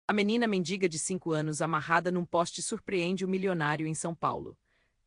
A menina mendiga de 5 anos amarrada num poste surpreende o milionário em São Paulo.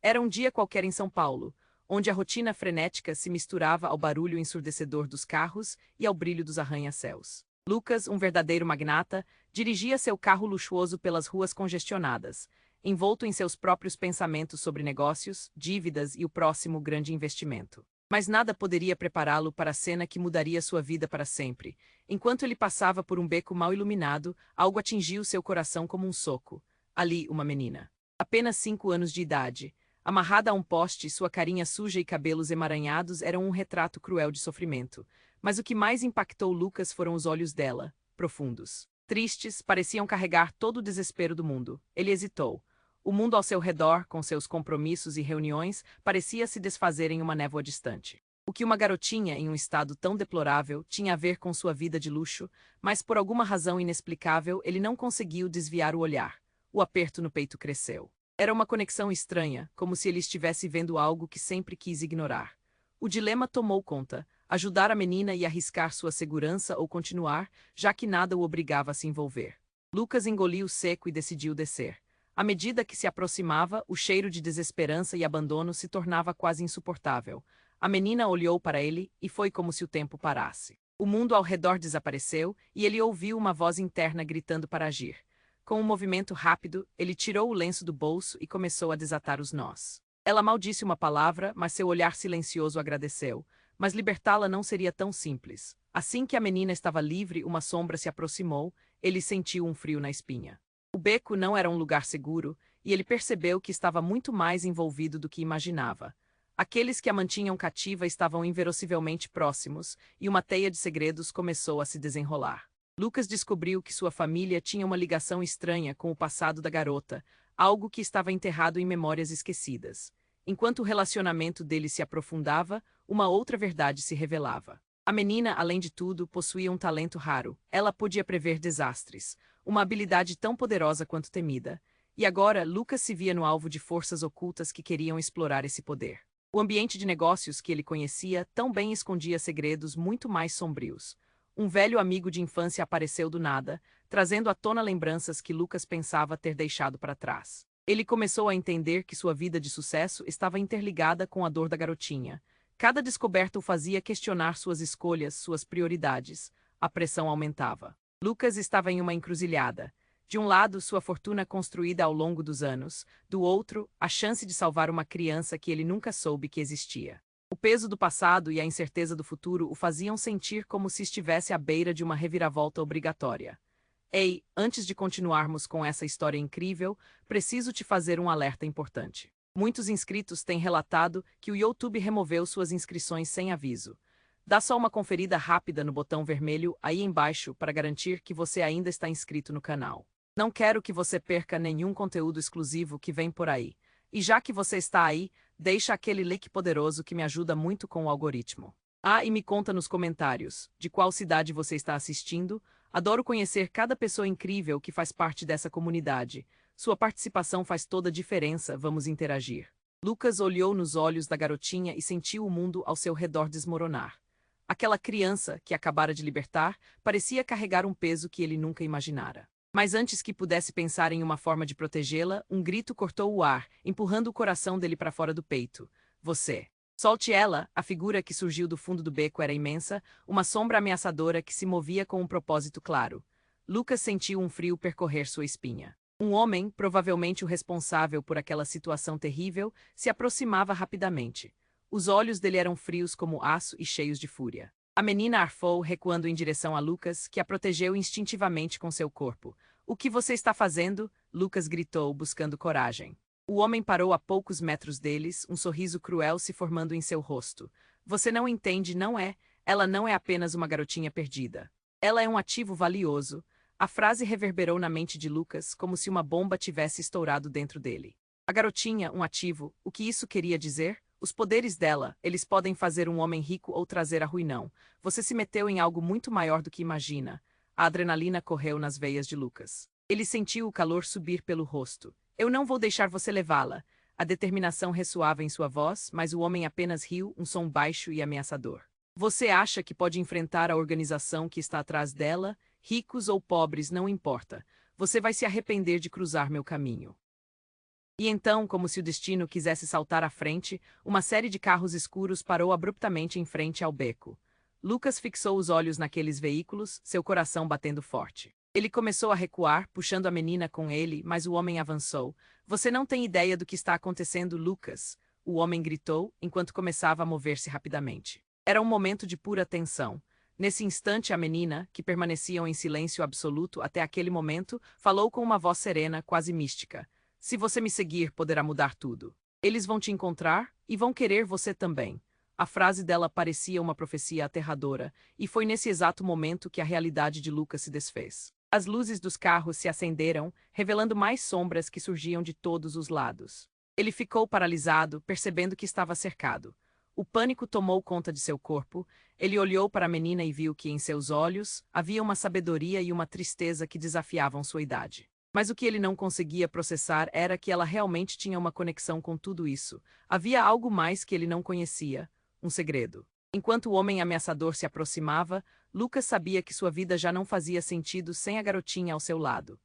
Era um dia qualquer em São Paulo, onde a rotina frenética se misturava ao barulho ensurdecedor dos carros e ao brilho dos arranha-céus. Lucas, um verdadeiro magnata, dirigia seu carro luxuoso pelas ruas congestionadas, envolto em seus próprios pensamentos sobre negócios, dívidas e o próximo grande investimento. Mas nada poderia prepará-lo para a cena que mudaria sua vida para sempre. Enquanto ele passava por um beco mal iluminado, algo atingiu seu coração como um soco. Ali, uma menina. Apenas 5 anos de idade. Amarrada a um poste, sua carinha suja e cabelos emaranhados eram um retrato cruel de sofrimento. Mas o que mais impactou Lucas foram os olhos dela, profundos. Tristes, pareciam carregar todo o desespero do mundo. Ele hesitou. O mundo ao seu redor, com seus compromissos e reuniões, parecia se desfazer em uma névoa distante. O que uma garotinha em um estado tão deplorável tinha a ver com sua vida de luxo, mas por alguma razão inexplicável ele não conseguiu desviar o olhar. O aperto no peito cresceu. Era uma conexão estranha, como se ele estivesse vendo algo que sempre quis ignorar. O dilema tomou conta: ajudar a menina e arriscar sua segurança ou continuar, já que nada o obrigava a se envolver. Lucas engoliu seco e decidiu descer. À medida que se aproximava, o cheiro de desesperança e abandono se tornava quase insuportável. A menina olhou para ele e foi como se o tempo parasse. O mundo ao redor desapareceu e ele ouviu uma voz interna gritando para agir. Com um movimento rápido, ele tirou o lenço do bolso e começou a desatar os nós. Ela mal disse uma palavra, mas seu olhar silencioso agradeceu. Mas libertá-la não seria tão simples. Assim que a menina estava livre, uma sombra se aproximou, ele sentiu um frio na espinha. O beco não era um lugar seguro, e ele percebeu que estava muito mais envolvido do que imaginava. Aqueles que a mantinham cativa estavam inverossivelmente próximos, e uma teia de segredos começou a se desenrolar. Lucas descobriu que sua família tinha uma ligação estranha com o passado da garota, algo que estava enterrado em memórias esquecidas. Enquanto o relacionamento deles se aprofundava, uma outra verdade se revelava. A menina, além de tudo, possuía um talento raro. Ela podia prever desastres, uma habilidade tão poderosa quanto temida. E agora, Lucas se via no alvo de forças ocultas que queriam explorar esse poder. O ambiente de negócios que ele conhecia tão bem escondia segredos muito mais sombrios. Um velho amigo de infância apareceu do nada, trazendo à tona lembranças que Lucas pensava ter deixado para trás. Ele começou a entender que sua vida de sucesso estava interligada com a dor da garotinha. Cada descoberta o fazia questionar suas escolhas, suas prioridades. A pressão aumentava. Lucas estava em uma encruzilhada. De um lado, sua fortuna construída ao longo dos anos. Do outro, a chance de salvar uma criança que ele nunca soube que existia. O peso do passado e a incerteza do futuro o faziam sentir como se estivesse à beira de uma reviravolta obrigatória. Ei, antes de continuarmos com essa história incrível, preciso te fazer um alerta importante. Muitos inscritos têm relatado que o YouTube removeu suas inscrições sem aviso. Dá só uma conferida rápida no botão vermelho aí embaixo para garantir que você ainda está inscrito no canal. Não quero que você perca nenhum conteúdo exclusivo que vem por aí. E já que você está aí, deixa aquele like poderoso que me ajuda muito com o algoritmo. Ah, e me conta nos comentários de qual cidade você está assistindo. Adoro conhecer cada pessoa incrível que faz parte dessa comunidade. Sua participação faz toda a diferença, vamos interagir. Lucas olhou nos olhos da garotinha e sentiu o mundo ao seu redor desmoronar. Aquela criança, que acabara de libertar, parecia carregar um peso que ele nunca imaginara. Mas antes que pudesse pensar em uma forma de protegê-la, um grito cortou o ar, empurrando o coração dele para fora do peito. Você. Solte ela! A figura que surgiu do fundo do beco era imensa, uma sombra ameaçadora que se movia com um propósito claro. Lucas sentiu um frio percorrer sua espinha. Um homem, provavelmente o responsável por aquela situação terrível, se aproximava rapidamente. Os olhos dele eram frios como aço e cheios de fúria. A menina arfou, recuando em direção a Lucas, que a protegeu instintivamente com seu corpo. O que você está fazendo? Lucas gritou, buscando coragem. O homem parou a poucos metros deles, um sorriso cruel se formando em seu rosto. Você não entende, não é? Ela não é apenas uma garotinha perdida. Ela é um ativo valioso. A frase reverberou na mente de Lucas como se uma bomba tivesse estourado dentro dele. A garotinha, um ativo, o que isso queria dizer? Os poderes dela, eles podem fazer um homem rico ou trazer a ruína. Você se meteu em algo muito maior do que imagina. A adrenalina correu nas veias de Lucas. Ele sentiu o calor subir pelo rosto. Eu não vou deixar você levá-la. A determinação ressoava em sua voz, mas o homem apenas riu, um som baixo e ameaçador. Você acha que pode enfrentar a organização que está atrás dela? Ricos ou pobres, não importa. Você vai se arrepender de cruzar meu caminho. E então, como se o destino quisesse saltar à frente, uma série de carros escuros parou abruptamente em frente ao beco. Lucas fixou os olhos naqueles veículos, seu coração batendo forte. Ele começou a recuar, puxando a menina com ele, mas o homem avançou. Você não tem ideia do que está acontecendo, Lucas, o homem gritou, enquanto começava a mover-se rapidamente. Era um momento de pura tensão. Nesse instante, a menina, que permaneciam em silêncio absoluto até aquele momento, falou com uma voz serena, quase mística. Se você me seguir, poderá mudar tudo. Eles vão te encontrar e vão querer você também. A frase dela parecia uma profecia aterradora, e foi nesse exato momento que a realidade de Lucas se desfez. As luzes dos carros se acenderam, revelando mais sombras que surgiam de todos os lados. Ele ficou paralisado, percebendo que estava cercado. O pânico tomou conta de seu corpo. Ele olhou para a menina e viu que em seus olhos havia uma sabedoria e uma tristeza que desafiavam sua idade. Mas o que ele não conseguia processar era que ela realmente tinha uma conexão com tudo isso. Havia algo mais que ele não conhecia, um segredo. Enquanto o homem ameaçador se aproximava, Lucas sabia que sua vida já não fazia sentido sem a garotinha ao seu lado.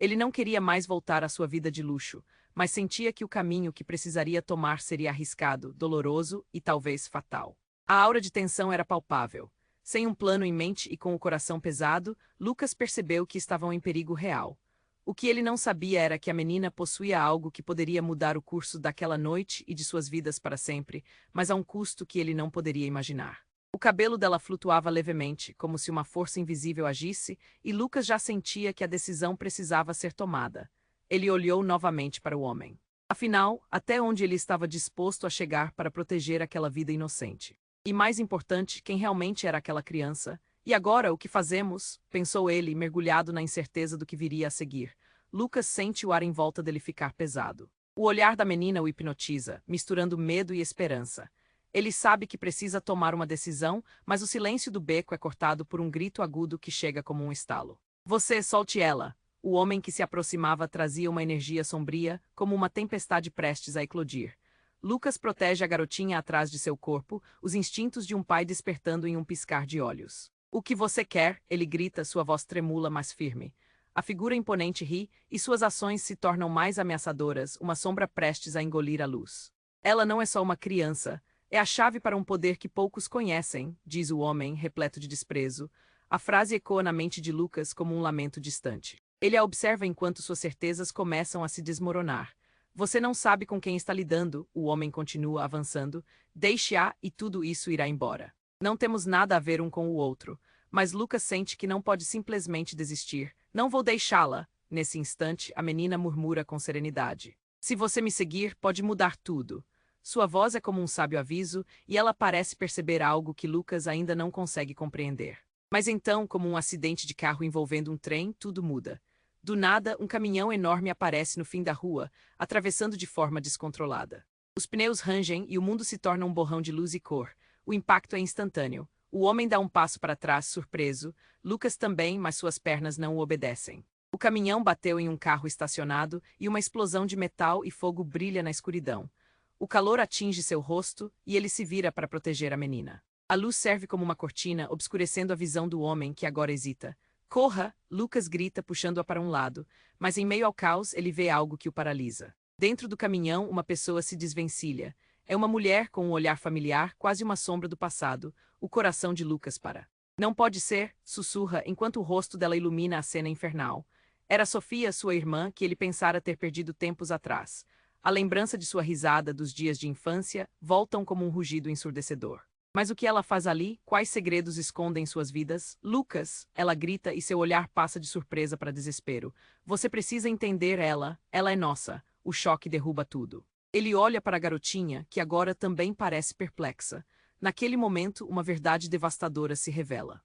Ele não queria mais voltar à sua vida de luxo, mas sentia que o caminho que precisaria tomar seria arriscado, doloroso e talvez fatal. A aura de tensão era palpável. Sem um plano em mente e com o coração pesado, Lucas percebeu que estavam em perigo real. O que ele não sabia era que a menina possuía algo que poderia mudar o curso daquela noite e de suas vidas para sempre, mas a um custo que ele não poderia imaginar. O cabelo dela flutuava levemente, como se uma força invisível agisse, e Lucas já sentia que a decisão precisava ser tomada. Ele olhou novamente para o homem. Afinal, até onde ele estava disposto a chegar para proteger aquela vida inocente? E mais importante, quem realmente era aquela criança? E agora, o que fazemos? Pensou ele, mergulhado na incerteza do que viria a seguir. Lucas sente o ar em volta dele ficar pesado. O olhar da menina o hipnotiza, misturando medo e esperança. Ele sabe que precisa tomar uma decisão, mas o silêncio do beco é cortado por um grito agudo que chega como um estalo. Você, solte ela! O homem que se aproximava trazia uma energia sombria, como uma tempestade prestes a eclodir. Lucas protege a garotinha atrás de seu corpo, os instintos de um pai despertando em um piscar de olhos. O que você quer? Ele grita, sua voz tremula, mas firme. A figura imponente ri, e suas ações se tornam mais ameaçadoras, uma sombra prestes a engolir a luz. Ela não é só uma criança, é a chave para um poder que poucos conhecem, diz o homem, repleto de desprezo. A frase ecoa na mente de Lucas como um lamento distante. Ele a observa enquanto suas certezas começam a se desmoronar. Você não sabe com quem está lidando, o homem continua avançando. Deixe-a e tudo isso irá embora. Não temos nada a ver um com o outro, mas Lucas sente que não pode simplesmente desistir. Não vou deixá-la. Nesse instante, a menina murmura com serenidade. Se você me seguir, pode mudar tudo. Sua voz é como um sábio aviso, e ela parece perceber algo que Lucas ainda não consegue compreender. Mas então, como um acidente de carro envolvendo um trem, tudo muda. Do nada, um caminhão enorme aparece no fim da rua, atravessando de forma descontrolada. Os pneus rangem e o mundo se torna um borrão de luz e cor. O impacto é instantâneo. O homem dá um passo para trás, surpreso. Lucas também, mas suas pernas não o obedecem. O caminhão bateu em um carro estacionado e uma explosão de metal e fogo brilha na escuridão. O calor atinge seu rosto e ele se vira para proteger a menina. A luz serve como uma cortina, obscurecendo a visão do homem que agora hesita. Corra! Lucas grita, puxando-a para um lado, mas em meio ao caos ele vê algo que o paralisa. Dentro do caminhão, uma pessoa se desvencilha. É uma mulher com um olhar familiar, quase uma sombra do passado. O coração de Lucas para. Não pode ser, sussurra, enquanto o rosto dela ilumina a cena infernal. Era Sofia, sua irmã, que ele pensara ter perdido tempos atrás. A lembrança de sua risada dos dias de infância voltam como um rugido ensurdecedor. Mas o que ela faz ali? Quais segredos escondem suas vidas? Lucas, ela grita e seu olhar passa de surpresa para desespero. Você precisa entender ela é nossa. O choque derruba tudo. Ele olha para a garotinha, que agora também parece perplexa. Naquele momento, uma verdade devastadora se revela.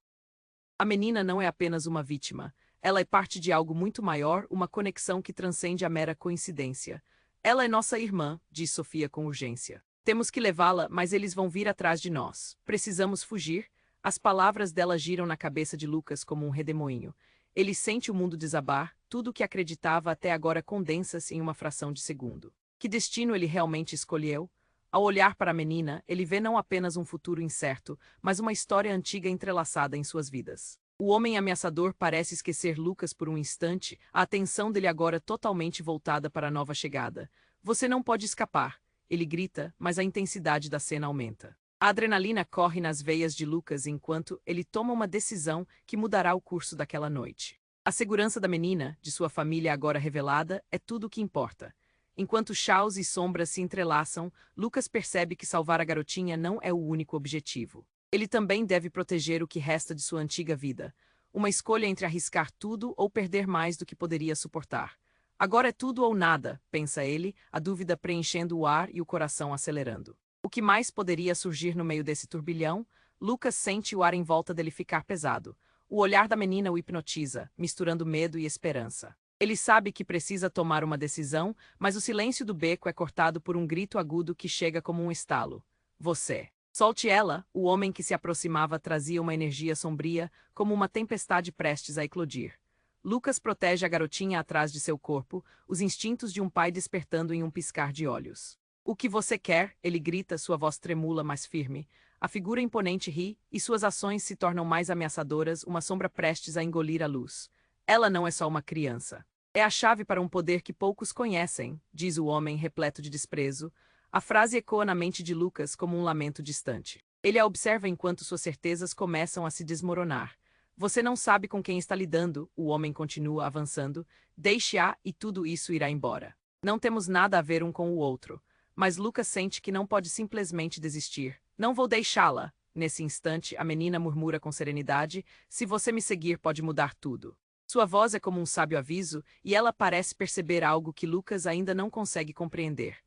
A menina não é apenas uma vítima. Ela é parte de algo muito maior, uma conexão que transcende a mera coincidência. Ela é nossa irmã, diz Sofia com urgência. Temos que levá-la, mas eles vão vir atrás de nós. Precisamos fugir. As palavras dela giram na cabeça de Lucas como um redemoinho. Ele sente o mundo desabar, tudo o que acreditava até agora condensa-se em uma fração de segundo. Que destino ele realmente escolheu? Ao olhar para a menina, ele vê não apenas um futuro incerto, mas uma história antiga entrelaçada em suas vidas. O homem ameaçador parece esquecer Lucas por um instante, a atenção dele agora totalmente voltada para a nova chegada. Você não pode escapar, ele grita, mas a intensidade da cena aumenta. A adrenalina corre nas veias de Lucas enquanto ele toma uma decisão que mudará o curso daquela noite. A segurança da menina, de sua família agora revelada, é tudo o que importa. Enquanto caos e sombras se entrelaçam, Lucas percebe que salvar a garotinha não é o único objetivo. Ele também deve proteger o que resta de sua antiga vida. Uma escolha entre arriscar tudo ou perder mais do que poderia suportar. Agora é tudo ou nada, pensa ele, a dúvida preenchendo o ar e o coração acelerando. O que mais poderia surgir no meio desse turbilhão? Lucas sente o ar em volta dele ficar pesado. O olhar da menina o hipnotiza, misturando medo e esperança. Ele sabe que precisa tomar uma decisão, mas o silêncio do beco é cortado por um grito agudo que chega como um estalo. Você. Solte ela, o homem que se aproximava trazia uma energia sombria, como uma tempestade prestes a eclodir. Lucas protege a garotinha atrás de seu corpo, os instintos de um pai despertando em um piscar de olhos. O que você quer? Ele grita, sua voz tremula, mas firme. A figura imponente ri, e suas ações se tornam mais ameaçadoras, uma sombra prestes a engolir a luz. Ela não é só uma criança. É a chave para um poder que poucos conhecem, diz o homem repleto de desprezo. A frase ecoa na mente de Lucas como um lamento distante. Ele a observa enquanto suas certezas começam a se desmoronar. Você não sabe com quem está lidando, o homem continua avançando. Deixe-a e tudo isso irá embora. Não temos nada a ver um com o outro. Mas Lucas sente que não pode simplesmente desistir. Não vou deixá-la. Nesse instante, a menina murmura com serenidade, se você me seguir pode mudar tudo. Sua voz é como um sábio aviso, e ela parece perceber algo que Lucas ainda não consegue compreender.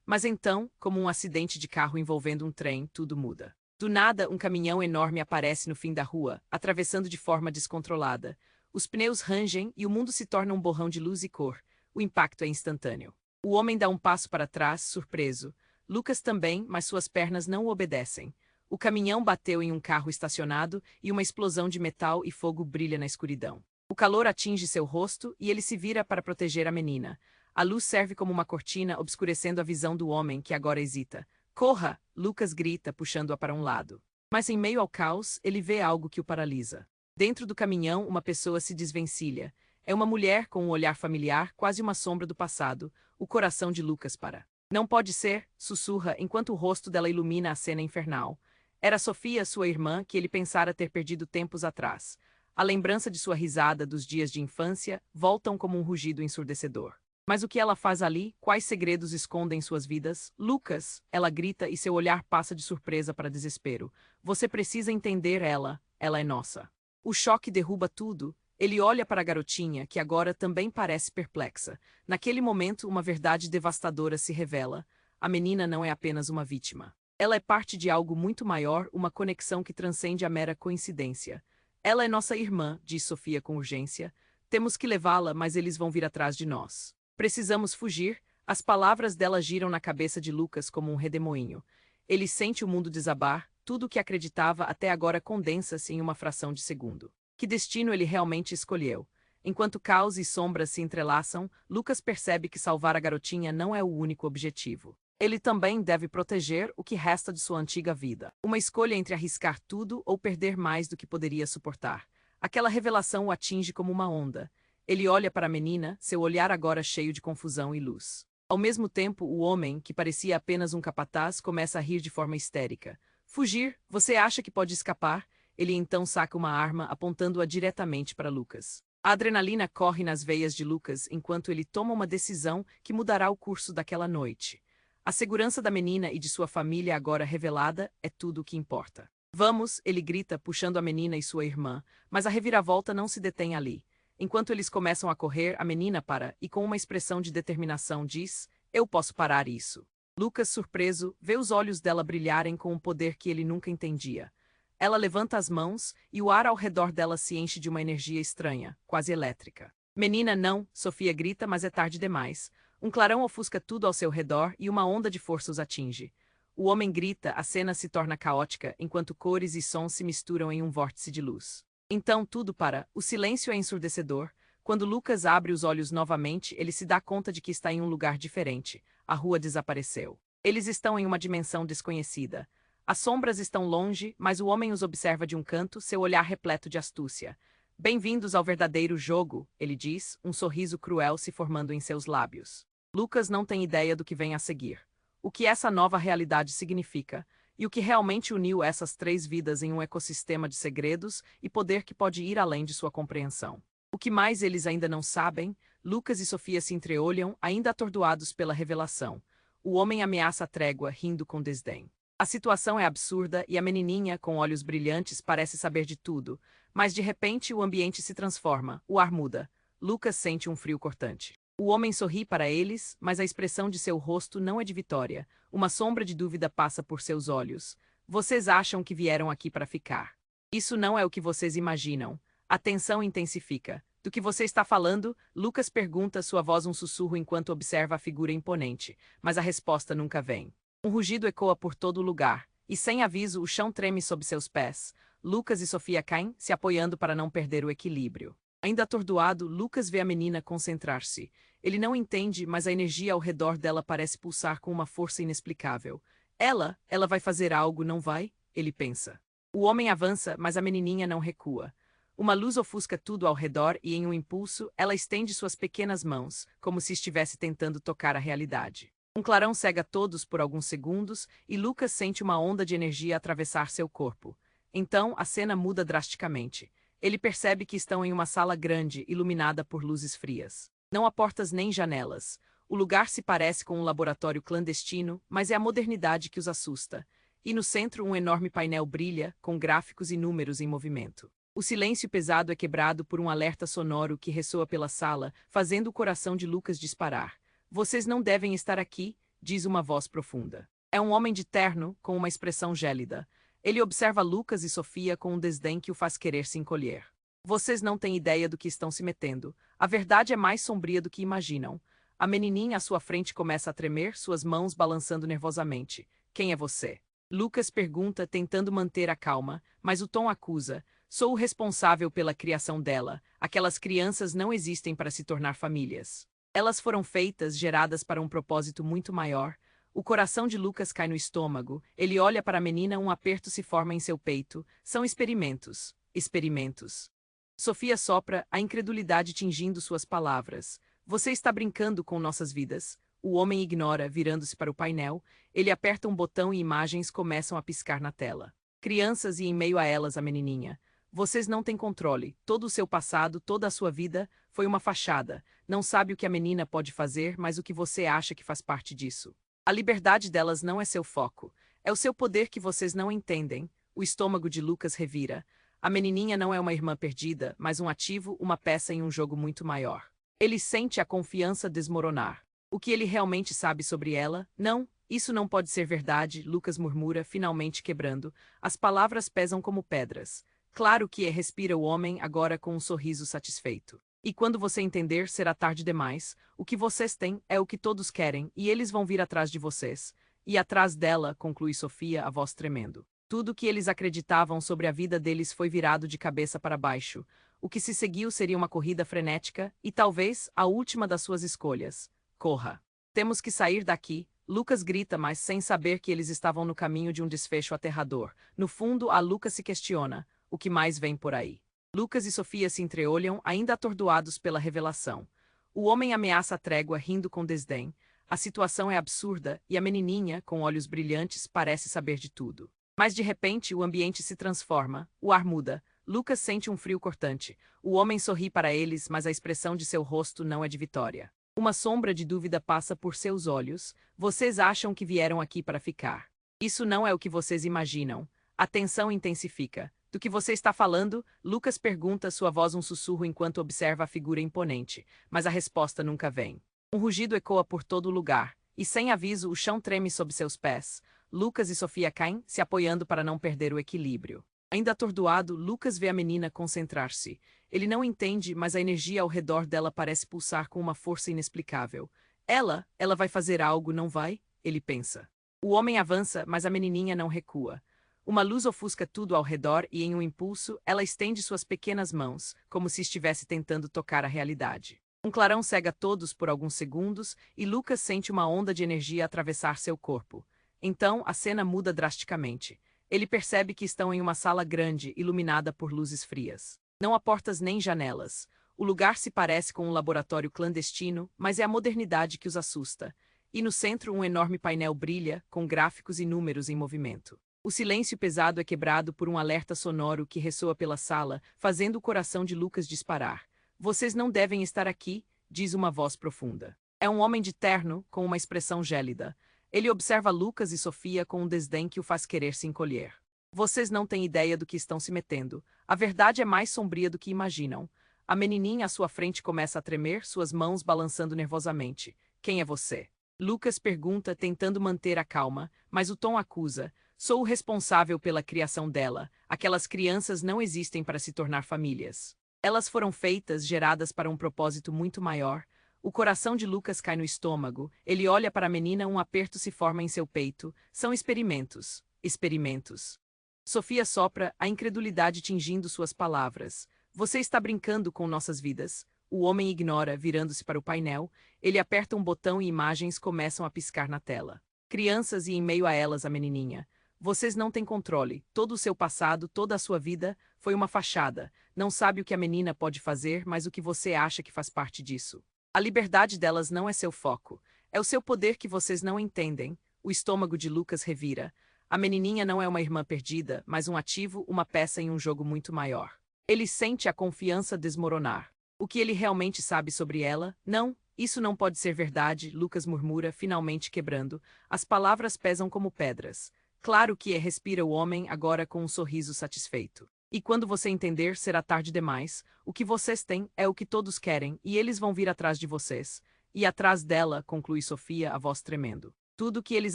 Mas então, como um acidente de carro envolvendo um trem, tudo muda. Do nada, um caminhão enorme aparece no fim da rua, atravessando de forma descontrolada. Os pneus rangem e o mundo se torna um borrão de luz e cor. O impacto é instantâneo. O homem dá um passo para trás, surpreso. Lucas também, mas suas pernas não o obedecem. O caminhão bateu em um carro estacionado e uma explosão de metal e fogo brilha na escuridão. O calor atinge seu rosto e ele se vira para proteger a menina. A luz serve como uma cortina, obscurecendo a visão do homem, que agora hesita. Corra! Lucas grita, puxando-a para um lado. Mas em meio ao caos, ele vê algo que o paralisa. Dentro do caminhão, uma pessoa se desvencilha. É uma mulher com um olhar familiar, quase uma sombra do passado. O coração de Lucas para. Não pode ser, sussurra, enquanto o rosto dela ilumina a cena infernal. Era Sofia, sua irmã, que ele pensara ter perdido tempos atrás. A lembrança de sua risada dos dias de infância voltam como um rugido ensurdecedor. Mas o que ela faz ali? Quais segredos escondem suas vidas? Lucas, ela grita e seu olhar passa de surpresa para desespero. Você precisa entender ela é nossa. O choque derruba tudo. Ele olha para a garotinha, que agora também parece perplexa. Naquele momento, uma verdade devastadora se revela. A menina não é apenas uma vítima. Ela é parte de algo muito maior, uma conexão que transcende a mera coincidência. Ela é nossa irmã, diz Sofia com urgência. Temos que levá-la, mas eles vão vir atrás de nós. Precisamos fugir. As palavras dela giram na cabeça de Lucas como um redemoinho. Ele sente o mundo desabar, tudo o que acreditava até agora condensa-se em uma fração de segundo. Que destino ele realmente escolheu? Enquanto caos e sombras se entrelaçam, Lucas percebe que salvar a garotinha não é o único objetivo. Ele também deve proteger o que resta de sua antiga vida. Uma escolha entre arriscar tudo ou perder mais do que poderia suportar. Aquela revelação o atinge como uma onda. Ele olha para a menina, seu olhar agora cheio de confusão e luz. Ao mesmo tempo, o homem, que parecia apenas um capataz, começa a rir de forma histérica. Fugir? Você acha que pode escapar? Ele então saca uma arma, apontando-a diretamente para Lucas. A adrenalina corre nas veias de Lucas enquanto ele toma uma decisão que mudará o curso daquela noite. A segurança da menina e de sua família agora revelada é tudo o que importa. Vamos, ele grita, puxando a menina e sua irmã, mas a reviravolta não se detém ali. Enquanto eles começam a correr, a menina para e com uma expressão de determinação diz, eu posso parar isso. Lucas, surpreso, vê os olhos dela brilharem com um poder que ele nunca entendia. Ela levanta as mãos e o ar ao redor dela se enche de uma energia estranha, quase elétrica. Menina, não, Sofia grita, mas é tarde demais. Um clarão ofusca tudo ao seu redor e uma onda de força os atinge. O homem grita, a cena se torna caótica, enquanto cores e sons se misturam em um vórtice de luz. Então tudo para. O silêncio é ensurdecedor. Quando Lucas abre os olhos novamente, ele se dá conta de que está em um lugar diferente. A rua desapareceu. Eles estão em uma dimensão desconhecida. As sombras estão longe, mas o homem os observa de um canto, seu olhar repleto de astúcia. Bem-vindos ao verdadeiro jogo, ele diz, um sorriso cruel se formando em seus lábios. Lucas não tem ideia do que vem a seguir. O que essa nova realidade significa, e o que realmente uniu essas três vidas em um ecossistema de segredos e poder que pode ir além de sua compreensão. O que mais eles ainda não sabem, Lucas e Sofia se entreolham, ainda atordoados pela revelação. O homem ameaça a trégua, rindo com desdém. A situação é absurda e a menininha, com olhos brilhantes, parece saber de tudo, mas de repente o ambiente se transforma, o ar muda. Lucas sente um frio cortante. O homem sorri para eles, mas a expressão de seu rosto não é de vitória. Uma sombra de dúvida passa por seus olhos. Vocês acham que vieram aqui para ficar? Isso não é o que vocês imaginam. A tensão intensifica. Do que você está falando? Lucas pergunta, sua voz um sussurro enquanto observa a figura imponente, mas a resposta nunca vem. Um rugido ecoa por todo o lugar, e sem aviso o chão treme sob seus pés. Lucas e Sofia caem, se apoiando para não perder o equilíbrio. Ainda atordoado, Lucas vê a menina concentrar-se. Ele não entende, mas a energia ao redor dela parece pulsar com uma força inexplicável. Ela vai fazer algo, não vai? Ele pensa. O homem avança, mas a menininha não recua. Uma luz ofusca tudo ao redor e, em um impulso, ela estende suas pequenas mãos, como se estivesse tentando tocar a realidade. Um clarão cega todos por alguns segundos e Lucas sente uma onda de energia atravessar seu corpo. Então, a cena muda drasticamente. Ele percebe que estão em uma sala grande, iluminada por luzes frias. Não há portas nem janelas. O lugar se parece com um laboratório clandestino, mas é a modernidade que os assusta. E no centro um enorme painel brilha, com gráficos e números em movimento. O silêncio pesado é quebrado por um alerta sonoro que ressoa pela sala, fazendo o coração de Lucas disparar. Vocês não devem estar aqui, diz uma voz profunda. É um homem de terno, com uma expressão gélida. Ele observa Lucas e Sofia com um desdém que o faz querer se encolher. Vocês não têm ideia do que estão se metendo. A verdade é mais sombria do que imaginam. A menininha à sua frente começa a tremer, suas mãos balançando nervosamente. Quem é você? Lucas pergunta, tentando manter a calma, mas o tom acusa. Sou o responsável pela criação dela. Aquelas crianças não existem para se tornar famílias. Elas foram feitas, geradas para um propósito muito maior. O coração de Lucas cai no estômago. Ele olha para a menina, um aperto se forma em seu peito. São experimentos. Experimentos. Sofia sopra, a incredulidade tingindo suas palavras. Você está brincando com nossas vidas? O homem ignora, virando-se para o painel. Ele aperta um botão e imagens começam a piscar na tela. Crianças e em meio a elas a menininha. Vocês não têm controle. Todo o seu passado, toda a sua vida, foi uma fachada. Não sabe o que a menina pode fazer, mas o que você acha que faz parte disso. A liberdade delas não é seu foco. É o seu poder que vocês não entendem. O estômago de Lucas revira. A menininha não é uma irmã perdida, mas um ativo, uma peça em um jogo muito maior. Ele sente a confiança desmoronar. O que ele realmente sabe sobre ela? Não, isso não pode ser verdade, Lucas murmura, finalmente quebrando. As palavras pesam como pedras. Claro que é, respira o homem, agora com um sorriso satisfeito. E quando você entender, será tarde demais. O que vocês têm é o que todos querem, e eles vão vir atrás de vocês. E atrás dela, conclui Sofia, a voz tremendo. Tudo o que eles acreditavam sobre a vida deles foi virado de cabeça para baixo. O que se seguiu seria uma corrida frenética, e talvez a última das suas escolhas. Corra. Temos que sair daqui. Lucas grita, mas sem saber que eles estavam no caminho de um desfecho aterrador. No fundo, a Lucas se questiona. O que mais vem por aí? Lucas e Sofia se entreolham, ainda atordoados pela revelação. O homem ameaça a trégua, rindo com desdém. A situação é absurda e a menininha, com olhos brilhantes, parece saber de tudo. Mas de repente o ambiente se transforma, o ar muda. Lucas sente um frio cortante. O homem sorri para eles, mas a expressão de seu rosto não é de vitória. Uma sombra de dúvida passa por seus olhos. Vocês acham que vieram aqui para ficar? Isso não é o que vocês imaginam. A tensão intensifica. Do que você está falando? Lucas pergunta, sua voz um sussurro enquanto observa a figura imponente, mas a resposta nunca vem. Um rugido ecoa por todo o lugar, e sem aviso o chão treme sob seus pés. Lucas e Sofia caem, se apoiando para não perder o equilíbrio. Ainda atordoado, Lucas vê a menina concentrar-se. Ele não entende, mas a energia ao redor dela parece pulsar com uma força inexplicável. Ela vai fazer algo, não vai? Ele pensa. O homem avança, mas a menininha não recua. Uma luz ofusca tudo ao redor e, em um impulso, ela estende suas pequenas mãos, como se estivesse tentando tocar a realidade. Um clarão cega todos por alguns segundos e Lucas sente uma onda de energia atravessar seu corpo. Então, a cena muda drasticamente. Ele percebe que estão em uma sala grande, iluminada por luzes frias. Não há portas nem janelas. O lugar se parece com um laboratório clandestino, mas é a modernidade que os assusta. E no centro um enorme painel brilha, com gráficos e números em movimento. O silêncio pesado é quebrado por um alerta sonoro que ressoa pela sala, fazendo o coração de Lucas disparar. Vocês não devem estar aqui, diz uma voz profunda. É um homem de terno, com uma expressão gélida. Ele observa Lucas e Sofia com um desdém que o faz querer se encolher. Vocês não têm ideia do que estão se metendo. A verdade é mais sombria do que imaginam. A menininha à sua frente começa a tremer, suas mãos balançando nervosamente. Quem é você? Lucas pergunta, tentando manter a calma, mas o tom acusa. Sou o responsável pela criação dela. Aquelas crianças não existem para se tornar famílias. Elas foram feitas, geradas para um propósito muito maior. O coração de Lucas cai no estômago. Ele olha para a menina, um aperto se forma em seu peito. São experimentos. Experimentos. Sofia sopra, a incredulidade tingindo suas palavras. Você está brincando com nossas vidas. O homem ignora, virando-se para o painel. Ele aperta um botão e imagens começam a piscar na tela. Crianças e em meio a elas a menininha. Vocês não têm controle. Todo o seu passado, toda a sua vida, foi uma fachada. Não sabe o que a menina pode fazer, mas o que você acha que faz parte disso. A liberdade delas não é seu foco. É o seu poder que vocês não entendem. O estômago de Lucas revira. A menininha não é uma irmã perdida, mas um ativo, uma peça em um jogo muito maior. Ele sente a confiança desmoronar. O que ele realmente sabe sobre ela? Não, isso não pode ser verdade, Lucas murmura, finalmente quebrando. As palavras pesam como pedras. Claro que respira o homem, agora com um sorriso satisfeito. E quando você entender, será tarde demais. O que vocês têm é o que todos querem, e eles vão vir atrás de vocês. E atrás dela, conclui Sofia, a voz tremendo. Tudo o que eles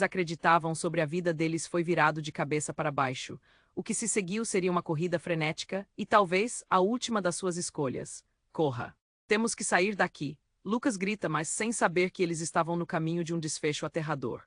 acreditavam sobre a vida deles foi virado de cabeça para baixo. O que se seguiu seria uma corrida frenética, e talvez a última das suas escolhas. Corra. Temos que sair daqui. Lucas grita, mas sem saber que eles estavam no caminho de um desfecho aterrador.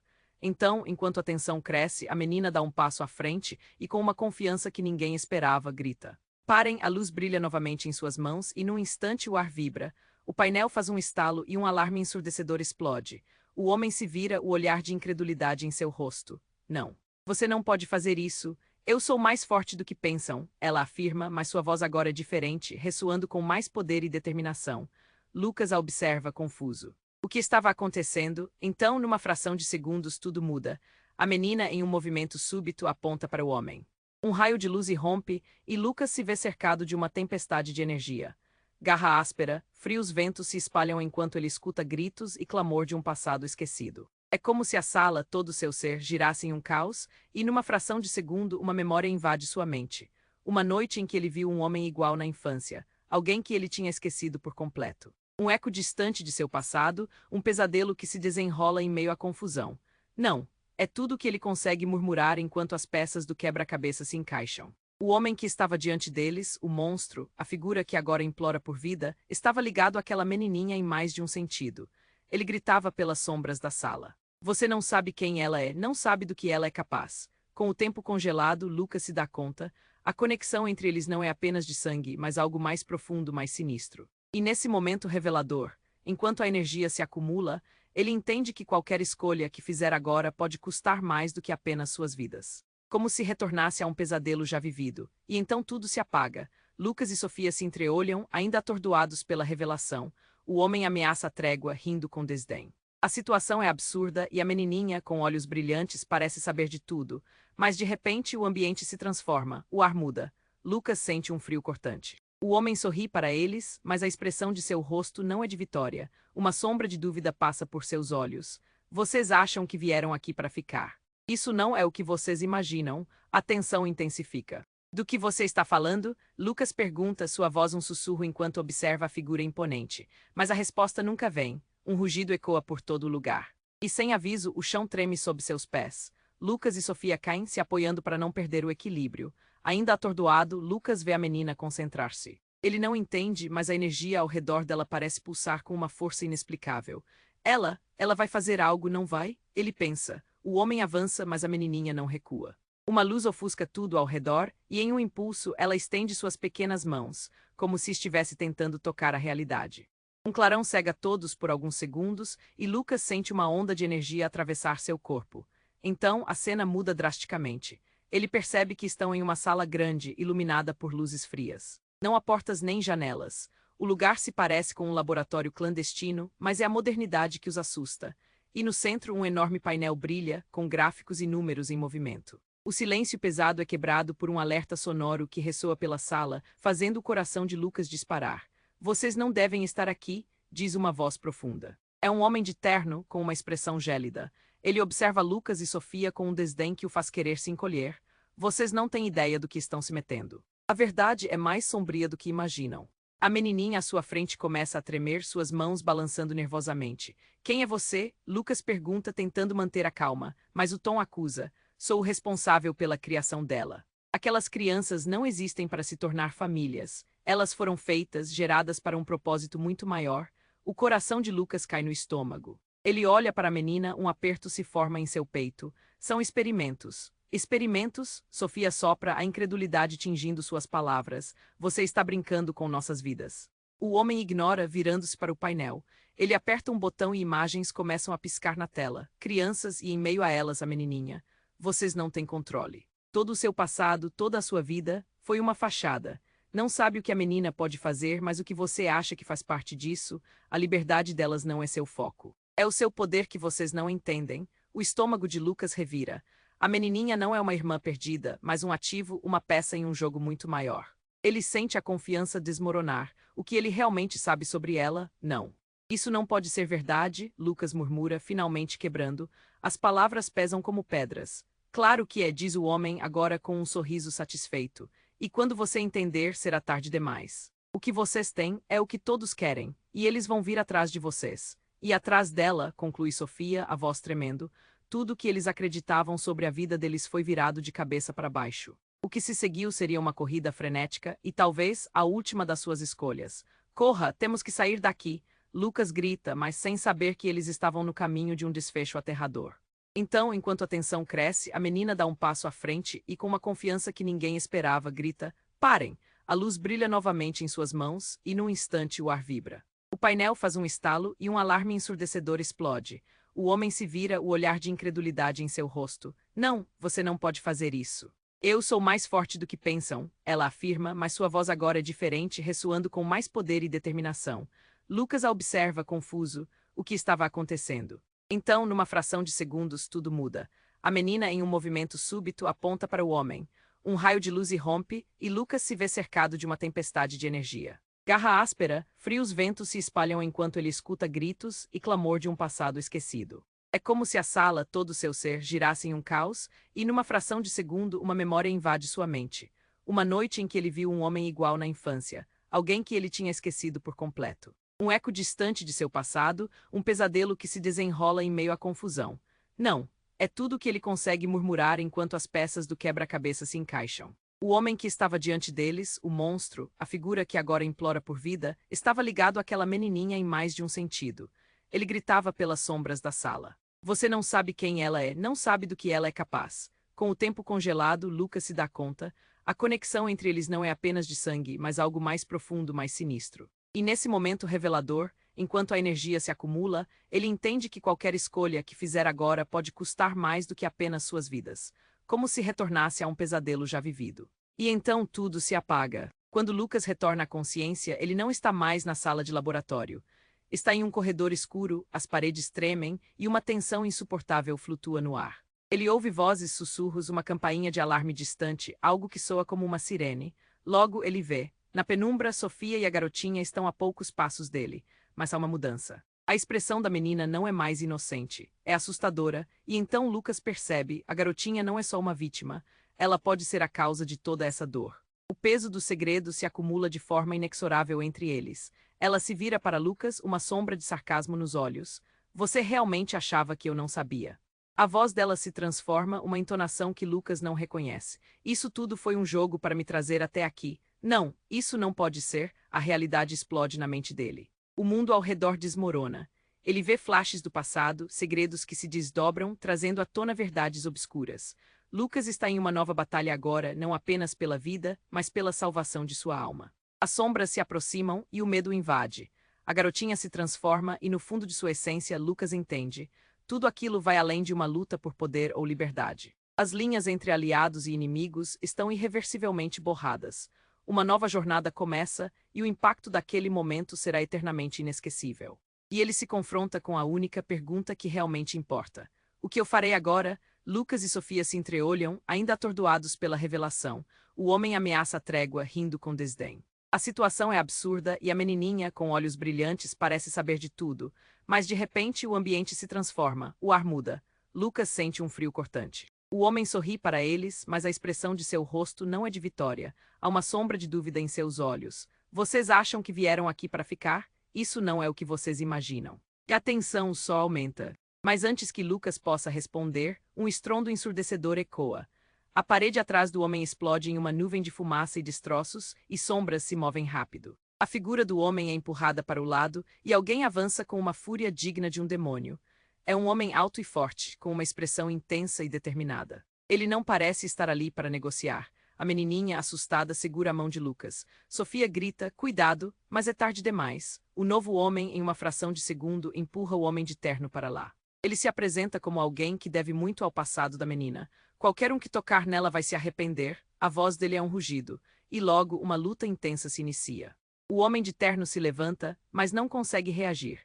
Então, enquanto a tensão cresce, a menina dá um passo à frente e, com uma confiança que ninguém esperava, grita. Parem, a luz brilha novamente em suas mãos e, num instante, o ar vibra. O painel faz um estalo e um alarme ensurdecedor explode. O homem se vira, o olhar de incredulidade em seu rosto. Não. Você não pode fazer isso. Eu sou mais forte do que pensam, ela afirma, mas sua voz agora é diferente, ressoando com mais poder e determinação. Lucas a observa, confuso. O que estava acontecendo? Então, numa fração de segundos, tudo muda. A menina, em um movimento súbito, aponta para o homem. Um raio de luz irrompe, e Lucas se vê cercado de uma tempestade de energia. Garra áspera, frios ventos se espalham enquanto ele escuta gritos e clamor de um passado esquecido. É como se a sala, todo o seu ser, girasse em um caos, e numa fração de segundo uma memória invade sua mente. Uma noite em que ele viu um homem igual na infância, alguém que ele tinha esquecido por completo. Um eco distante de seu passado, um pesadelo que se desenrola em meio à confusão. Não, é tudo o que ele consegue murmurar enquanto as peças do quebra-cabeça se encaixam. O homem que estava diante deles, o monstro, a figura que agora implora por vida, estava ligado àquela menininha em mais de um sentido. Ele gritava pelas sombras da sala. Você não sabe quem ela é, não sabe do que ela é capaz. Com o tempo congelado, Lucas se dá conta. A conexão entre eles não é apenas de sangue, mas algo mais profundo, mais sinistro. E nesse momento revelador, enquanto a energia se acumula, ele entende que qualquer escolha que fizer agora pode custar mais do que apenas suas vidas. Como se retornasse a um pesadelo já vivido. E então tudo se apaga. Lucas e Sofia se entreolham, ainda atordoados pela revelação. O homem ameaça a trégua, rindo com desdém. A situação é absurda e a menininha, com olhos brilhantes, parece saber de tudo. Mas de repente o ambiente se transforma, o ar muda. Lucas sente um frio cortante. O homem sorri para eles, mas a expressão de seu rosto não é de vitória. Uma sombra de dúvida passa por seus olhos. Vocês acham que vieram aqui para ficar? Isso não é o que vocês imaginam. A tensão intensifica. Do que você está falando? Lucas pergunta, sua voz um sussurro enquanto observa a figura imponente. Mas a resposta nunca vem. Um rugido ecoa por todo o lugar. E sem aviso, o chão treme sob seus pés. Lucas e Sofia caem, se apoiando para não perder o equilíbrio. Ainda atordoado, Lucas vê a menina concentrar-se. Ele não entende, mas a energia ao redor dela parece pulsar com uma força inexplicável. Ela vai fazer algo, não vai? Ele pensa. O homem avança, mas a menininha não recua. Uma luz ofusca tudo ao redor, e em um impulso ela estende suas pequenas mãos, como se estivesse tentando tocar a realidade. Um clarão cega todos por alguns segundos, e Lucas sente uma onda de energia atravessar seu corpo. Então, a cena muda drasticamente. Ele percebe que estão em uma sala grande, iluminada por luzes frias. Não há portas nem janelas. O lugar se parece com um laboratório clandestino, mas é a modernidade que os assusta. E no centro um enorme painel brilha, com gráficos e números em movimento. O silêncio pesado é quebrado por um alerta sonoro que ressoa pela sala, fazendo o coração de Lucas disparar. Vocês não devem estar aqui, diz uma voz profunda. É um homem de terno, com uma expressão gélida. Ele observa Lucas e Sofia com um desdém que o faz querer se encolher. Vocês não têm ideia do que estão se metendo. A verdade é mais sombria do que imaginam. A menininha à sua frente começa a tremer, suas mãos balançando nervosamente. Quem é você? Lucas pergunta, tentando manter a calma, mas o tom acusa. Sou o responsável pela criação dela. Aquelas crianças não existem para se tornar famílias. Elas foram feitas, geradas para um propósito muito maior. O coração de Lucas cai no estômago. Ele olha para a menina, um aperto se forma em seu peito. São experimentos. Experimentos? Sofia sopra, a incredulidade tingindo suas palavras. Você está brincando com nossas vidas. O homem ignora, virando-se para o painel. Ele aperta um botão e imagens começam a piscar na tela. Crianças e, em meio a elas, a menininha. Vocês não têm controle. Todo o seu passado, toda a sua vida, foi uma fachada. Não sabe o que a menina pode fazer, mas o que você acha que faz parte disso, a liberdade delas não é seu foco. É o seu poder que vocês não entendem. O estômago de Lucas revira. A menininha não é uma irmã perdida, mas um ativo, uma peça em um jogo muito maior. Ele sente a confiança desmoronar. O que ele realmente sabe sobre ela, não. Isso não pode ser verdade, Lucas murmura, finalmente quebrando. As palavras pesam como pedras. Claro que é, diz o homem, agora com um sorriso satisfeito. E quando você entender, será tarde demais. O que vocês têm é o que todos querem, e eles vão vir atrás de vocês. E atrás dela, conclui Sofia, a voz tremendo, tudo o que eles acreditavam sobre a vida deles foi virado de cabeça para baixo. O que se seguiu seria uma corrida frenética e talvez a última das suas escolhas. Corra, temos que sair daqui. Lucas grita, mas sem saber que eles estavam no caminho de um desfecho aterrador. Então, enquanto a tensão cresce, a menina dá um passo à frente e, com uma confiança que ninguém esperava, grita: parem! A luz brilha novamente em suas mãos e, num instante, o ar vibra. O painel faz um estalo e um alarme ensurdecedor explode. O homem se vira, o olhar de incredulidade em seu rosto. Não, você não pode fazer isso. Eu sou mais forte do que pensam, ela afirma, mas sua voz agora é diferente, ressoando com mais poder e determinação. Lucas a observa, confuso, o que estava acontecendo. Então, numa fração de segundos, tudo muda. A menina, em um movimento súbito, aponta para o homem. Um raio de luz irrompe, e Lucas se vê cercado de uma tempestade de energia. Garra áspera, frios ventos se espalham enquanto ele escuta gritos e clamor de um passado esquecido. É como se a sala, todo o seu ser, girasse em um caos, e numa fração de segundo uma memória invade sua mente. Uma noite em que ele viu um homem igual na infância, alguém que ele tinha esquecido por completo. Um eco distante de seu passado, um pesadelo que se desenrola em meio à confusão. Não, é tudo o que ele consegue murmurar enquanto as peças do quebra-cabeça se encaixam. O homem que estava diante deles, o monstro, a figura que agora implora por vida, estava ligado àquela menininha em mais de um sentido. Ele gritava pelas sombras da sala. Você não sabe quem ela é, não sabe do que ela é capaz. Com o tempo congelado, Lucas se dá conta, a conexão entre eles não é apenas de sangue, mas algo mais profundo, mais sinistro. E nesse momento revelador, enquanto a energia se acumula, ele entende que qualquer escolha que fizer agora pode custar mais do que apenas suas vidas, como se retornasse a um pesadelo já vivido. E então tudo se apaga. Quando Lucas retorna à consciência, ele não está mais na sala de laboratório. Está em um corredor escuro, as paredes tremem e uma tensão insuportável flutua no ar. Ele ouve vozes, sussurros, uma campainha de alarme distante, algo que soa como uma sirene. Logo ele vê. Na penumbra, Sofia e a garotinha estão a poucos passos dele, mas há uma mudança. A expressão da menina não é mais inocente, é assustadora, e então Lucas percebe, a garotinha não é só uma vítima, ela pode ser a causa de toda essa dor. O peso do segredo se acumula de forma inexorável entre eles. Ela se vira para Lucas, uma sombra de sarcasmo nos olhos. Você realmente achava que eu não sabia? A voz dela se transforma, uma entonação que Lucas não reconhece. Isso tudo foi um jogo para me trazer até aqui. Não, isso não pode ser, a realidade explode na mente dele. O mundo ao redor desmorona. Ele vê flashes do passado, segredos que se desdobram, trazendo à tona verdades obscuras. Lucas está em uma nova batalha agora, não apenas pela vida, mas pela salvação de sua alma. As sombras se aproximam e o medo invade. A garotinha se transforma e no fundo de sua essência, Lucas entende. Tudo aquilo vai além de uma luta por poder ou liberdade. As linhas entre aliados e inimigos estão irreversivelmente borradas. Uma nova jornada começa e o impacto daquele momento será eternamente inesquecível. E ele se confronta com a única pergunta que realmente importa. O que eu farei agora? Lucas e Sofia se entreolham, ainda atordoados pela revelação. O homem ameaça a trégua, rindo com desdém. A situação é absurda e a menininha, com olhos brilhantes, parece saber de tudo. Mas de repente o ambiente se transforma, o ar muda. Lucas sente um frio cortante. O homem sorri para eles, mas a expressão de seu rosto não é de vitória. Há uma sombra de dúvida em seus olhos. Vocês acham que vieram aqui para ficar? Isso não é o que vocês imaginam. E a tensão só aumenta. Mas antes que Lucas possa responder, um estrondo ensurdecedor ecoa. A parede atrás do homem explode em uma nuvem de fumaça e destroços, e sombras se movem rápido. A figura do homem é empurrada para o lado, e alguém avança com uma fúria digna de um demônio. É um homem alto e forte, com uma expressão intensa e determinada. Ele não parece estar ali para negociar. A menininha, assustada, segura a mão de Lucas. Sofia grita, cuidado, mas é tarde demais. O novo homem, em uma fração de segundo, empurra o homem de terno para lá. Ele se apresenta como alguém que deve muito ao passado da menina. Qualquer um que tocar nela vai se arrepender. A voz dele é um rugido. E logo, uma luta intensa se inicia. O homem de terno se levanta, mas não consegue reagir.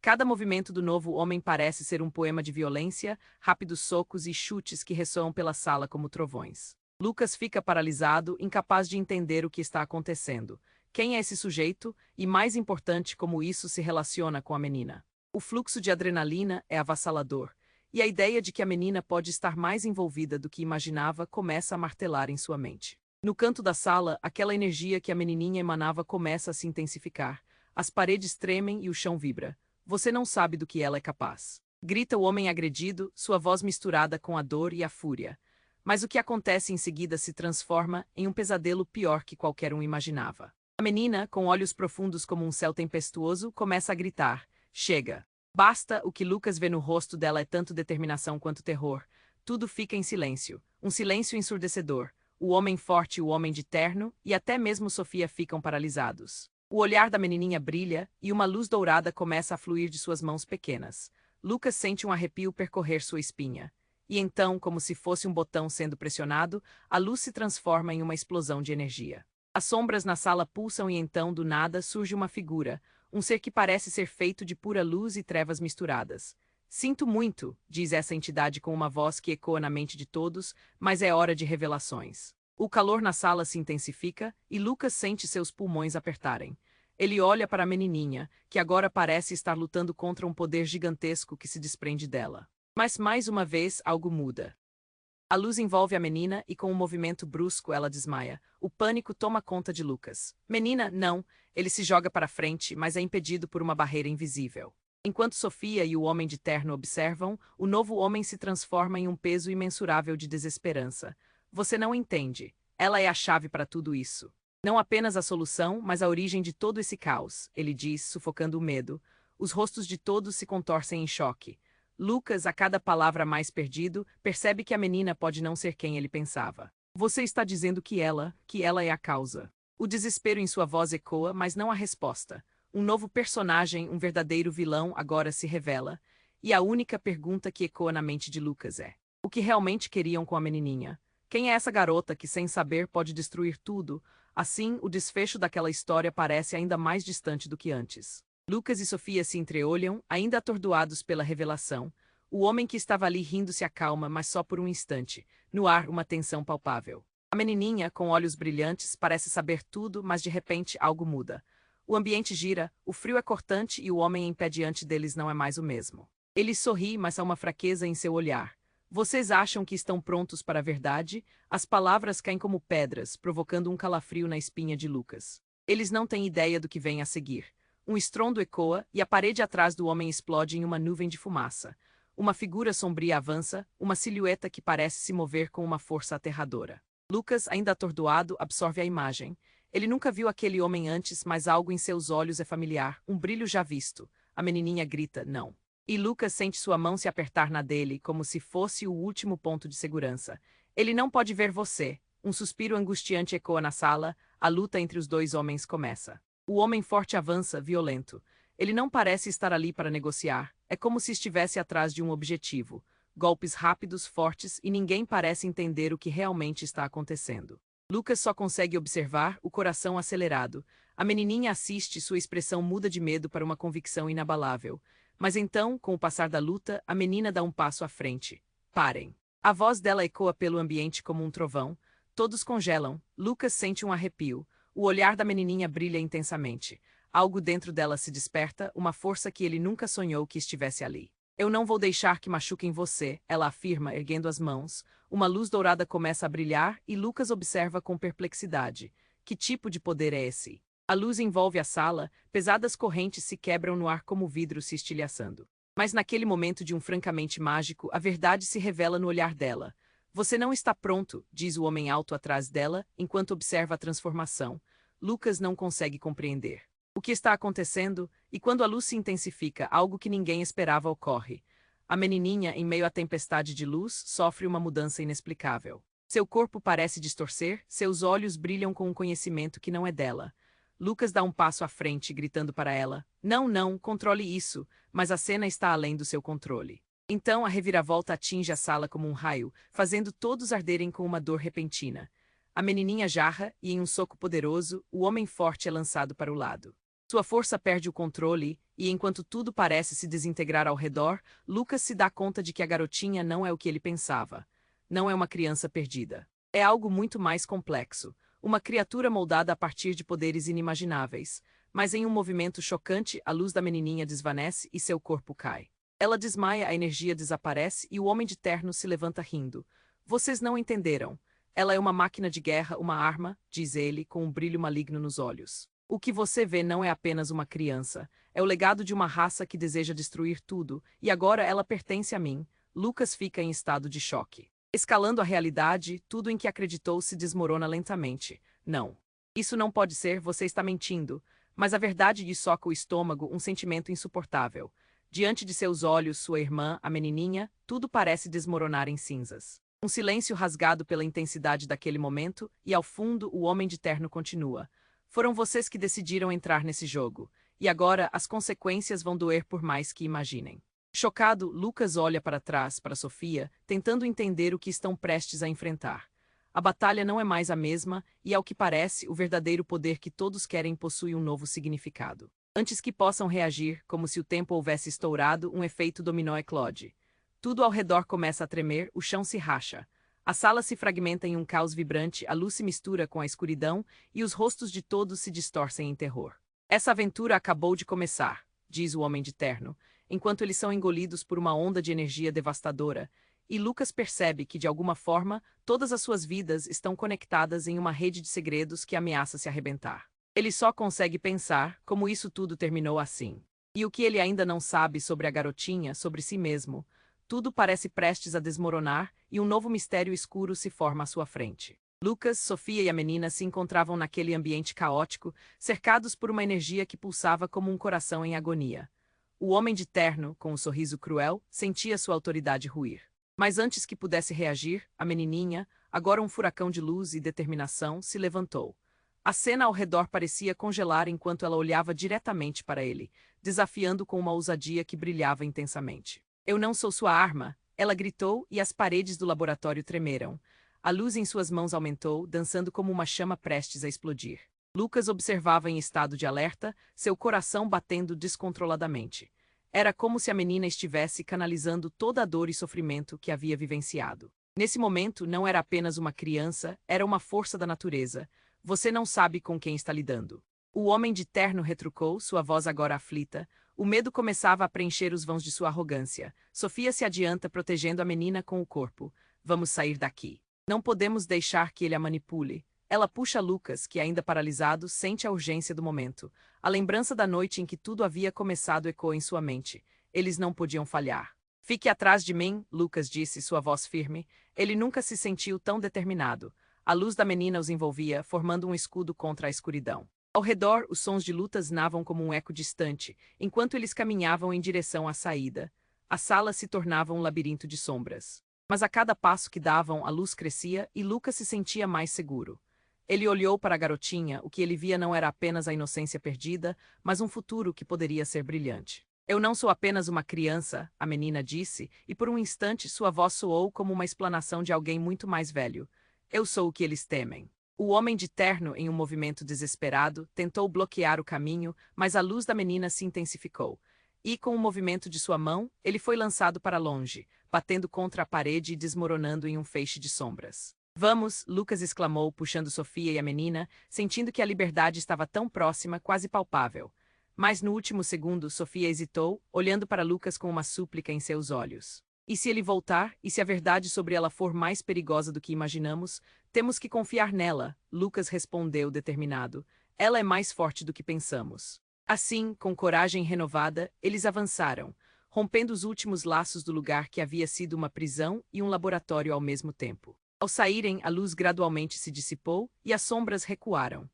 Cada movimento do novo homem parece ser um poema de violência, rápidos socos e chutes que ressoam pela sala como trovões. Lucas fica paralisado, incapaz de entender o que está acontecendo. Quem é esse sujeito? E mais importante, como isso se relaciona com a menina. O fluxo de adrenalina é avassalador, e a ideia de que a menina pode estar mais envolvida do que imaginava começa a martelar em sua mente. No canto da sala, aquela energia que a menininha emanava começa a se intensificar. As paredes tremem e o chão vibra. Você não sabe do que ela é capaz. Grita o homem agredido, sua voz misturada com a dor e a fúria. Mas o que acontece em seguida se transforma em um pesadelo pior que qualquer um imaginava. A menina, com olhos profundos como um céu tempestuoso, começa a gritar. Chega. Basta, o que Lucas vê no rosto dela é tanto determinação quanto terror. Tudo fica em silêncio. Um silêncio ensurdecedor. O homem forte e o homem de terno, e até mesmo Sofia ficam paralisados. O olhar da menininha brilha, e uma luz dourada começa a fluir de suas mãos pequenas. Lucas sente um arrepio percorrer sua espinha. E então, como se fosse um botão sendo pressionado, a luz se transforma em uma explosão de energia. As sombras na sala pulsam e então, do nada, surge uma figura. Um ser que parece ser feito de pura luz e trevas misturadas. Sinto muito, diz essa entidade com uma voz que ecoa na mente de todos, mas é hora de revelações. O calor na sala se intensifica e Lucas sente seus pulmões apertarem. Ele olha para a menininha, que agora parece estar lutando contra um poder gigantesco que se desprende dela. Mas mais uma vez algo muda. A luz envolve a menina e com um movimento brusco ela desmaia. O pânico toma conta de Lucas. Menina, não. Ele se joga para frente, mas é impedido por uma barreira invisível. Enquanto Sofia e o homem de terno observam, o novo homem se transforma em um peso imensurável de desesperança. Você não entende. Ela é a chave para tudo isso. Não apenas a solução, mas a origem de todo esse caos, ele diz, sufocando o medo. Os rostos de todos se contorcem em choque. Lucas, a cada palavra mais perdido, percebe que a menina pode não ser quem ele pensava. Você está dizendo que ela é a causa. O desespero em sua voz ecoa, mas não há resposta. Um novo personagem, um verdadeiro vilão, agora se revela. E a única pergunta que ecoa na mente de Lucas é: o que realmente queriam com a menininha? Quem é essa garota que, sem saber, pode destruir tudo? Assim, o desfecho daquela história parece ainda mais distante do que antes. Lucas e Sofia se entreolham, ainda atordoados pela revelação. O homem que estava ali rindo se acalma, mas só por um instante. No ar, uma tensão palpável. A menininha, com olhos brilhantes, parece saber tudo, mas de repente algo muda. O ambiente gira, o frio é cortante e o homem em pé diante deles não é mais o mesmo. Ele sorri, mas há uma fraqueza em seu olhar. Vocês acham que estão prontos para a verdade? As palavras caem como pedras, provocando um calafrio na espinha de Lucas. Eles não têm ideia do que vem a seguir. Um estrondo ecoa e a parede atrás do homem explode em uma nuvem de fumaça. Uma figura sombria avança, uma silhueta que parece se mover com uma força aterradora. Lucas, ainda atordoado, absorve a imagem. Ele nunca viu aquele homem antes, mas algo em seus olhos é familiar, um brilho já visto. A menininha grita, não. E Lucas sente sua mão se apertar na dele, como se fosse o último ponto de segurança. Ele não pode ver você. Um suspiro angustiante ecoa na sala, a luta entre os dois homens começa. O homem forte avança, violento. Ele não parece estar ali para negociar, é como se estivesse atrás de um objetivo. Golpes rápidos, fortes e ninguém parece entender o que realmente está acontecendo. Lucas só consegue observar, o coração acelerado. A menininha assiste, sua expressão muda de medo para uma convicção inabalável. Mas então, com o passar da luta, a menina dá um passo à frente. Parem. A voz dela ecoa pelo ambiente como um trovão. Todos congelam. Lucas sente um arrepio. O olhar da menininha brilha intensamente. Algo dentro dela se desperta, uma força que ele nunca sonhou que estivesse ali. Eu não vou deixar que machuquem você, ela afirma, erguendo as mãos. Uma luz dourada começa a brilhar e Lucas observa com perplexidade. Que tipo de poder é esse? A luz envolve a sala, pesadas correntes se quebram no ar como vidro se estilhaçando. Mas naquele momento de um francamente mágico, a verdade se revela no olhar dela. Você não está pronto, diz o homem alto atrás dela, enquanto observa a transformação. Lucas não consegue compreender o que está acontecendo, e quando a luz se intensifica, algo que ninguém esperava ocorre. A menininha, em meio à tempestade de luz, sofre uma mudança inexplicável. Seu corpo parece distorcer, seus olhos brilham com um conhecimento que não é dela. Lucas dá um passo à frente, gritando para ela: Não, não, controle isso, mas a cena está além do seu controle. Então a reviravolta atinge a sala como um raio, fazendo todos arderem com uma dor repentina. A menininha jarra e, em um soco poderoso, o homem forte é lançado para o lado. Sua força perde o controle, e enquanto tudo parece se desintegrar ao redor, Lucas se dá conta de que a garotinha não é o que ele pensava. Não é uma criança perdida. É algo muito mais complexo. Uma criatura moldada a partir de poderes inimagináveis. Mas em um movimento chocante, a luz da menininha desvanece e seu corpo cai. Ela desmaia, a energia desaparece e o homem de terno se levanta rindo. Vocês não entenderam. Ela é uma máquina de guerra, uma arma, diz ele, com um brilho maligno nos olhos. O que você vê não é apenas uma criança. É o legado de uma raça que deseja destruir tudo, e agora ela pertence a mim. Lucas fica em estado de choque. Escalando a realidade, tudo em que acreditou se desmorona lentamente. Não. Isso não pode ser, você está mentindo. Mas a verdade lhe soca o estômago, um sentimento insuportável. Diante de seus olhos, sua irmã, a menininha, tudo parece desmoronar em cinzas. Um silêncio rasgado pela intensidade daquele momento, e ao fundo o homem de terno continua. Foram vocês que decidiram entrar nesse jogo, e agora as consequências vão doer por mais que imaginem. Chocado, Lucas olha para trás, para Sofia, tentando entender o que estão prestes a enfrentar. A batalha não é mais a mesma, e ao que parece, o verdadeiro poder que todos querem possui um novo significado. Antes que possam reagir, como se o tempo houvesse estourado, um efeito dominó eclode. Tudo ao redor começa a tremer, o chão se racha. A sala se fragmenta em um caos vibrante, a luz se mistura com a escuridão e os rostos de todos se distorcem em terror. Essa aventura acabou de começar, diz o homem de terno, enquanto eles são engolidos por uma onda de energia devastadora, e Lucas percebe que, de alguma forma, todas as suas vidas estão conectadas em uma rede de segredos que ameaça se arrebentar. Ele só consegue pensar como isso tudo terminou assim. E o que ele ainda não sabe sobre a garotinha, sobre si mesmo. Tudo parece prestes a desmoronar e um novo mistério escuro se forma à sua frente. Lucas, Sofia e a menina se encontravam naquele ambiente caótico, cercados por uma energia que pulsava como um coração em agonia. O homem de terno, com um sorriso cruel, sentia sua autoridade ruir. Mas antes que pudesse reagir, a menininha, agora um furacão de luz e determinação, se levantou. A cena ao redor parecia congelar enquanto ela olhava diretamente para ele, desafiando com uma ousadia que brilhava intensamente. Eu não sou sua arma, ela gritou e as paredes do laboratório tremeram. A luz em suas mãos aumentou, dançando como uma chama prestes a explodir. Lucas observava em estado de alerta, seu coração batendo descontroladamente. Era como se a menina estivesse canalizando toda a dor e sofrimento que havia vivenciado. Nesse momento, não era apenas uma criança, era uma força da natureza. Você não sabe com quem está lidando. O homem de terno retrucou, sua voz agora aflita. O medo começava a preencher os vãos de sua arrogância. Sofia se adianta, protegendo a menina com o corpo. Vamos sair daqui. Não podemos deixar que ele a manipule. Ela puxa Lucas, que ainda paralisado, sente a urgência do momento. A lembrança da noite em que tudo havia começado ecoa em sua mente. Eles não podiam falhar. Fique atrás de mim, Lucas disse, sua voz firme. Ele nunca se sentiu tão determinado. A luz da menina os envolvia, formando um escudo contra a escuridão. Ao redor, os sons de lutas navam como um eco distante, enquanto eles caminhavam em direção à saída. A sala se tornava um labirinto de sombras. Mas a cada passo que davam, a luz crescia e Lucas se sentia mais seguro. Ele olhou para a garotinha, o que ele via não era apenas a inocência perdida, mas um futuro que poderia ser brilhante. Eu não sou apenas uma criança, a menina disse, e por um instante sua voz soou como uma explanação de alguém muito mais velho. Eu sou o que eles temem. O homem de terno, em um movimento desesperado, tentou bloquear o caminho, mas a luz da menina se intensificou. E, com o movimento de sua mão, ele foi lançado para longe, batendo contra a parede e desmoronando em um feixe de sombras. Vamos, Lucas exclamou, puxando Sofia e a menina, sentindo que a liberdade estava tão próxima, quase palpável. Mas no último segundo, Sofia hesitou, olhando para Lucas com uma súplica em seus olhos. E se ele voltar, e se a verdade sobre ela for mais perigosa do que imaginamos, temos que confiar nela, Lucas respondeu determinado. Ela é mais forte do que pensamos. Assim, com coragem renovada, eles avançaram, rompendo os últimos laços do lugar que havia sido uma prisão e um laboratório ao mesmo tempo. Ao saírem, a luz gradualmente se dissipou e as sombras recuaram.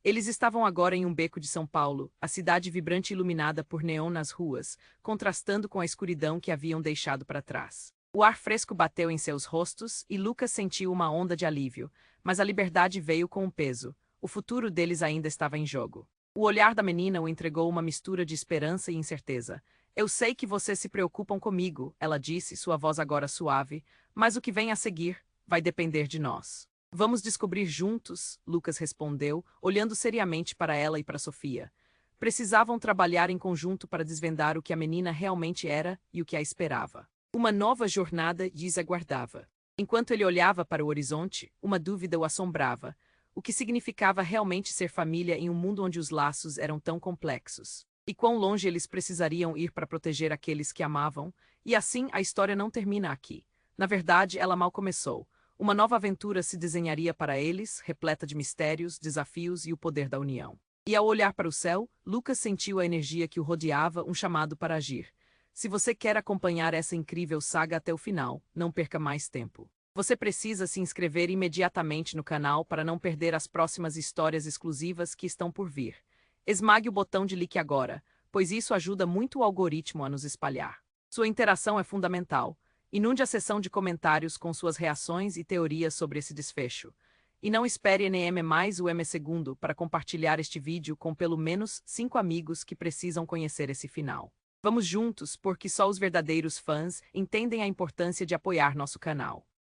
Eles estavam agora em um beco de São Paulo, a cidade vibrante iluminada por neon nas ruas, contrastando com a escuridão que haviam deixado para trás. O ar fresco bateu em seus rostos e Lucas sentiu uma onda de alívio, mas a liberdade veio com um peso. O futuro deles ainda estava em jogo. O olhar da menina o entregou uma mistura de esperança e incerteza. Eu sei que vocês se preocupam comigo, ela disse, sua voz agora suave, mas o que vem a seguir vai depender de nós. Vamos descobrir juntos, Lucas respondeu, olhando seriamente para ela e para Sofia. Precisavam trabalhar em conjunto para desvendar o que a menina realmente era e o que a esperava. Uma nova jornada lhes aguardava. Enquanto ele olhava para o horizonte, uma dúvida o assombrava. O que significava realmente ser família em um mundo onde os laços eram tão complexos? E quão longe eles precisariam ir para proteger aqueles que amavam? E assim, a história não termina aqui. Na verdade, ela mal começou. Uma nova aventura se desenharia para eles, repleta de mistérios, desafios e o poder da união. E ao olhar para o céu, Lucas sentiu a energia que o rodeava, um chamado para agir. Se você quer acompanhar essa incrível saga até o final, não perca mais tempo. Você precisa se inscrever imediatamente no canal para não perder as próximas histórias exclusivas que estão por vir. Esmague o botão de like agora, pois isso ajuda muito o algoritmo a nos espalhar. Sua interação é fundamental. Inunde a seção de comentários com suas reações e teorias sobre esse desfecho. E não espere NM mais o M segundo para compartilhar este vídeo com pelo menos 5 amigos que precisam conhecer esse final. Vamos juntos, porque só os verdadeiros fãs entendem a importância de apoiar nosso canal.